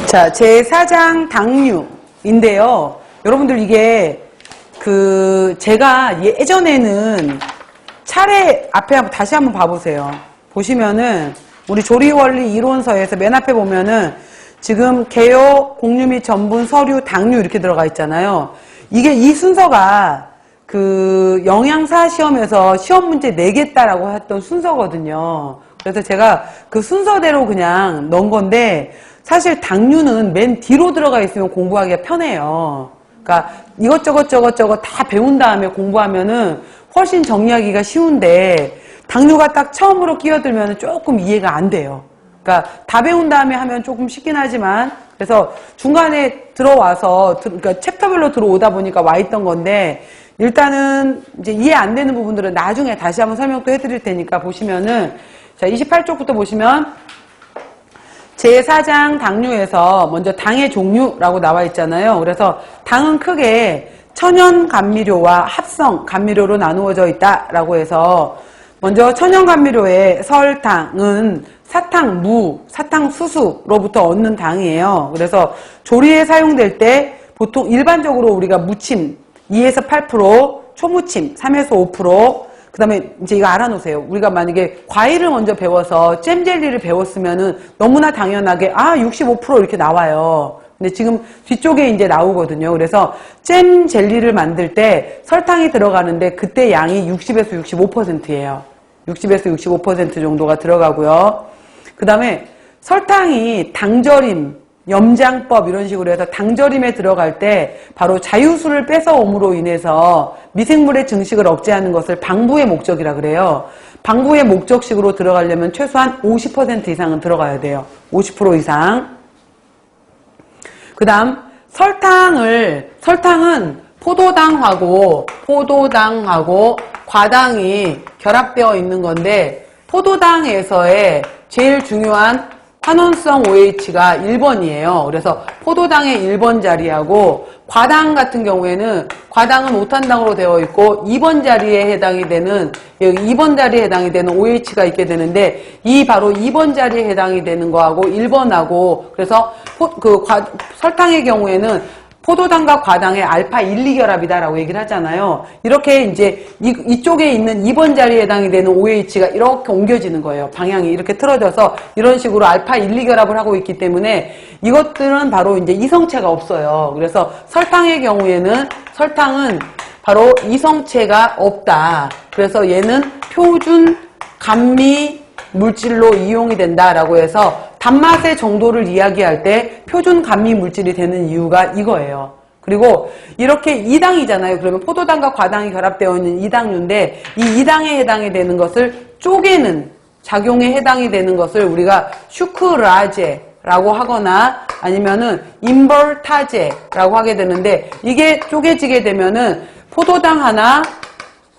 자, 제4장 당류인데요. 여러분들 이게 제가 예전에는 차례 앞에 다시 한번 봐보세요. 보시면은 우리 조리원리 이론서에서 맨 앞에 보면은 지금 개요, 공유 및 전분, 서류, 당류 이렇게 들어가 있잖아요. 이 순서가 영양사 시험에서 시험 문제 내겠다라고 했던 순서거든요. 그래서 제가 그 순서대로 그냥 넣은 건데 사실 당류는 맨 뒤로 들어가 있으면 공부하기가 편해요. 그러니까 이것저것 다 배운 다음에 공부하면은 훨씬 정리하기가 쉬운데 당류가 딱 처음으로 끼어들면 조금 이해가 안 돼요. 그러니까 다 배운 다음에 하면 조금 쉽긴 하지만 그래서 중간에 들어와서 그러니까 챕터별로 들어오다 보니까 와 있던 건데 일단은 이제 이해 안 되는 부분들은 나중에 다시 한번 설명도 해드릴 테니까 보시면은 자 28쪽부터 보시면 제4장 당류에서 먼저 당의 종류라고 나와 있잖아요. 그래서 당은 크게 천연 감미료와 합성 감미료로 나누어져 있다라고 해서 먼저 천연 감미료의 설탕은 사탕무, 사탕수수로부터 얻는 당이에요. 그래서 조리에 사용될 때 보통 일반적으로 우리가 무침 2에서 8%, 초무침 3에서 5%, 그 다음에 이제 이거 알아놓으세요. 우리가 만약에 과일을 먼저 배워서 잼 젤리를 배웠으면은 너무나 당연하게 65% 이렇게 나와요. 근데 지금 뒤쪽에 이제 나오거든요. 그래서 잼 젤리를 만들 때 설탕이 들어가는데 그때 양이 60에서 65%예요. 60에서 65% 정도가 들어가고요. 그 다음에 설탕이 당절임, 염장법 이런 식으로 해서 당절임에 들어갈 때 바로 자유수를 뺏어옴으로 인해서 미생물의 증식을 억제하는 것을 방부의 목적이라 그래요. 방부의 목적식으로 들어가려면 최소한 50% 이상은 들어가야 돼요. 50% 이상. 그 다음 설탕은 포도당하고 과당이 결합되어 있는 건데 포도당에서의 제일 중요한 환원성 OH가 1번이에요. 그래서 포도당의 1번 자리하고 과당 같은 경우에는 과당은 5탄당으로 되어 있고 2번 자리에 해당이 되는 여기 2번 자리에 해당이 되는 OH가 있게 되는데 이 바로 2번 자리에 해당이 되는 거하고 1번하고 그래서 설탕의 경우에는 포도당과 과당의 알파 1, 2결합이다라고 얘기를 하잖아요. 이렇게 이제 이쪽에 있는 2번 자리에 해당이 되는 OH가 이렇게 옮겨지는 거예요. 방향이 이렇게 틀어져서 이런 식으로 알파 1, 2결합을 하고 있기 때문에 이것들은 바로 이제 이성체가 없어요. 그래서 설탕의 경우에는 설탕은 바로 이성체가 없다. 그래서 얘는 표준 감미 물질로 이용이 된다라고 해서 단맛의 정도를 이야기할 때 표준 감미 물질이 되는 이유가 이거예요. 그리고 이렇게 2당이잖아요. 그러면 포도당과 과당이 결합되어 있는 2당류인데 이 2당에 해당이 되는 것을 쪼개는 작용에 해당이 되는 것을 우리가 슈크라제라고 하거나 아니면은 인버타제라고 하게 되는데 이게 쪼개지게 되면은 포도당 하나,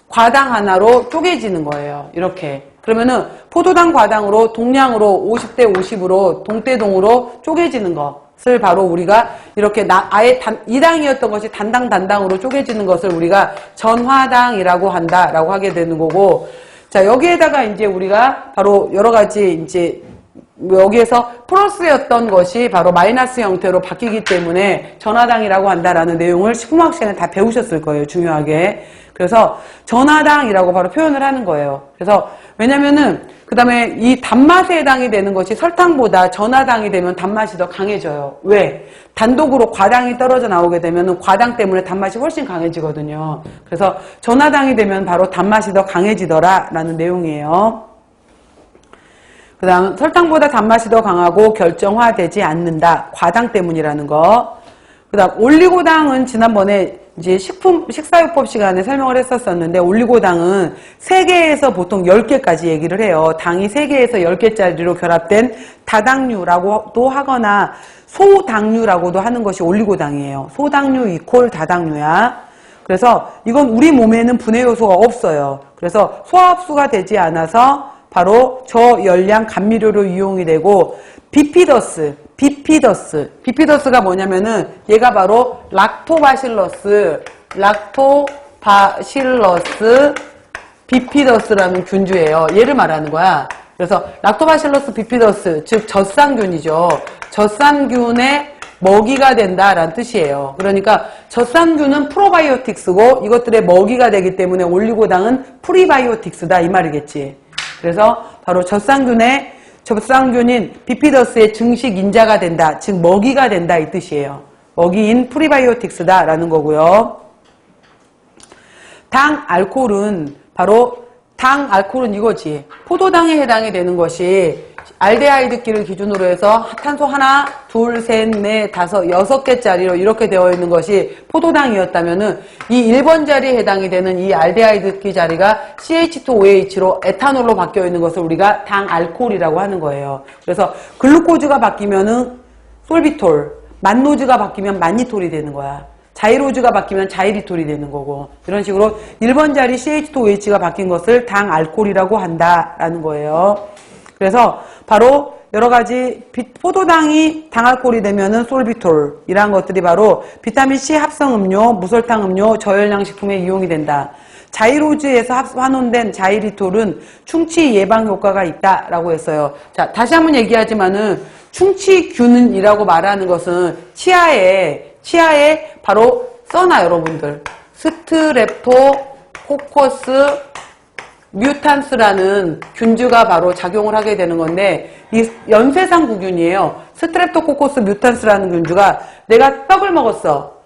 과당 하나로 쪼개지는 거예요. 이렇게. 그러면은 포도당 과당으로 동량으로 50대 50으로 동대동으로 쪼개지는 것을 바로 우리가 이렇게 아예 2당이었던 것이 단당으로 쪼개지는 것을 우리가 전화당이라고 한다라고 하게 되는 거고 자 여기에다가 이제 우리가 바로 여러 가지 이제 여기에서 플러스였던 것이 바로 마이너스 형태로 바뀌기 때문에 전화당이라고 한다라는 내용을 식품학 시간에 다 배우셨을 거예요. 중요하게. 그래서 전화당이라고 바로 표현을 하는 거예요. 그래서 왜냐면은 그 다음에 이 단맛에 해당이 되는 것이 설탕보다 전화당이 되면 단맛이 더 강해져요. 왜? 단독으로 과당이 떨어져 나오게 되면 과당 때문에 단맛이 훨씬 강해지거든요. 그래서 전화당이 되면 바로 단맛이 더 강해지더라 라는 내용이에요. 그 다음 설탕보다 단맛이 더 강하고 결정화되지 않는다. 과당 때문이라는 거. 그 다음 올리고당은 지난번에 이제 식사요법 시간에 설명을 했었었는데 올리고당은 3개에서 보통 10개까지 얘기를 해요. 당이 3개에서 10개짜리로 결합된 다당류라고도 하거나 소당류라고도 하는 것이 올리고당이에요. 소당류 이퀄 다당류야. 그래서 이건 우리 몸에는 분해 요소가 없어요. 그래서 소화흡수가 되지 않아서 바로 저열량 감미료로 이용이 되고 비피더스가 뭐냐면은 얘가 바로 락토바실러스 비피더스라는 균주예요. 얘를 말하는 거야. 그래서 락토바실러스 비피더스, 즉 젖산균이죠. 젖산균의 먹이가 된다라는 뜻이에요. 그러니까 젖산균은 프로바이오틱스고 이것들의 먹이가 되기 때문에 올리고당은 프리바이오틱스다 이 말이겠지. 그래서 바로 젖산균인 비피더스의 증식 인자가 된다, 즉 먹이가 된다 이 뜻이에요. 먹이인 프리바이오틱스다라는 거고요. 당 알코올은 이거지. 포도당에 해당이 되는 것이 알데하이드기를 기준으로 해서 탄소 하나, 둘, 셋, 넷, 다섯, 6개짜리로 이렇게 되어 있는 것이 포도당이었다면은 이 1번 자리에 해당이 되는 이 알데하이드기 자리가 CH2OH로 에탄올로 바뀌어 있는 것을 우리가 당 알코올이라고 하는 거예요. 그래서 글루코즈가 바뀌면은 솔비톨, 만노즈가 바뀌면 만니톨이 되는 거야. 자이로즈가 바뀌면 자이리톨이 되는 거고, 이런 식으로 1번 자리 CH2OH가 바뀐 것을 당 알코올이라고 한다라는 거예요. 그래서 바로 여러 가지 포도당이 당알코올이 되면은 솔비톨 이런 것들이 바로 비타민C 합성 음료, 무설탕 음료, 저열량 식품에 이용이 된다. 자이로즈에서 환원된 자이리톨은 충치 예방 효과가 있다라고 했어요. 자, 다시 한번 얘기하지만은 충치균이라고 말하는 것은 치아에 바로 써놔 여러분들. 스트랩토코커스 뮤탄스라는 균주가 바로 작용을 하게 되는 건데, 이 연쇄상 구균이에요. 스트랩토코커스 뮤탄스라는 균주가 내가 떡을 먹었어,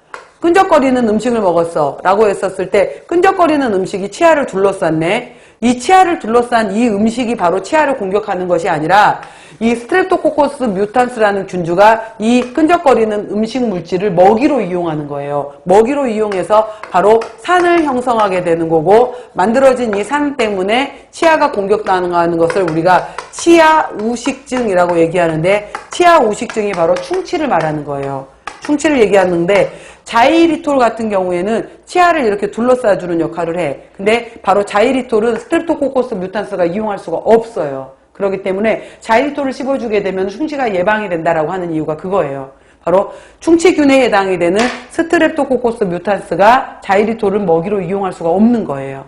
끈적거리는 음식을 먹었어 라고 했었을 때 끈적거리는 음식이 치아를 둘러쌌네. 이 치아를 둘러싼 이 음식이 바로 치아를 공격하는 것이 아니라 이 스트랩토코커스 뮤탄스라는 균주가 이 끈적거리는 음식 물질을 먹이로 이용하는 거예요. 먹이로 이용해서 바로 산을 형성하게 되는 거고, 만들어진 이 산 때문에 치아가 공격당하는 것을 우리가 치아 우식증이라고 얘기하는데, 치아 우식증이 바로 충치를 말하는 거예요. 충치를 얘기하는데, 자이리톨 같은 경우에는 치아를 이렇게 둘러싸주는 역할을 해. 근데 바로 자이리톨은 스트랩토코커스 뮤탄스가 이용할 수가 없어요. 그렇기 때문에 자이리톨을 씹어주게 되면 충치가 예방이 된다라고 하는 이유가 그거예요. 바로 충치균에 해당이 되는 스트랩토코커스 뮤탄스가 자이리톨을 먹이로 이용할 수가 없는 거예요.